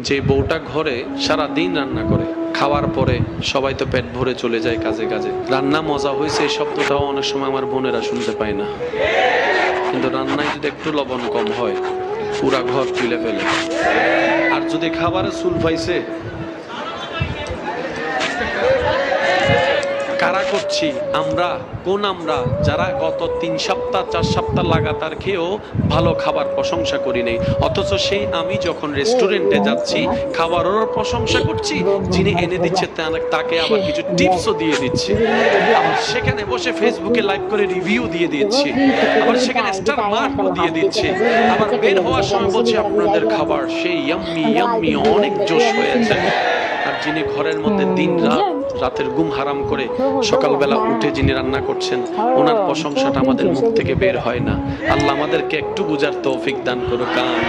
যে বউটা ঘরে সারা দিন রান্না করে, খাওয়ার পরে সবাই তো পেট ভরে চলে যায় কাজে কাজে। রান্না মজা হয়েছে এই শব্দটাও অনেক সময় আমার বোনেরা শুনতে পায় না, কিন্তু রান্নায় যদি একটু লবণ কম হয় পুরা ঘর তুলে ফেলে। আর যদি খাবারে চুল পাইছে, কারা করছি আমরা? কোন আমরা যারা গত 3 সপ্তাহ 4 সপ্তাহ লাগাতার খেয়েও ভালো খাবার প্রশংসা করি নাই, অথচ সেই আমি যখন রেস্টুরেন্টে যাচ্ছি খাবারেরও প্রশংসা করছি, যিনি এনে দিচ্ছে তাকে আবার কিছু টিপসও দিয়ে দিচ্ছি, আবার সেখানে বসে ফেসবুকে লাইভ করে রিভিউ দিয়ে দিচ্ছি, আবার সেখানে স্টার মার্কও দিয়ে দিচ্ছি, আবার বের হওয়ার সময় বলছি আপনাদের খাবার সেই ইয়াম্মি ইয়াম্মি, অনেক জোশ হয়েছে। আর যিনি ঘরের মধ্যে দিন রাতের ঘুম হারাম করে সকালবেলা উঠে যিনি রান্না করছেন, ওনার প্রশংসাটা আমাদের মুখ থেকে বের হয় না। আল্লাহ আমাদেরকে একটু বুঝার তৌফিক দান করুক। আমিন।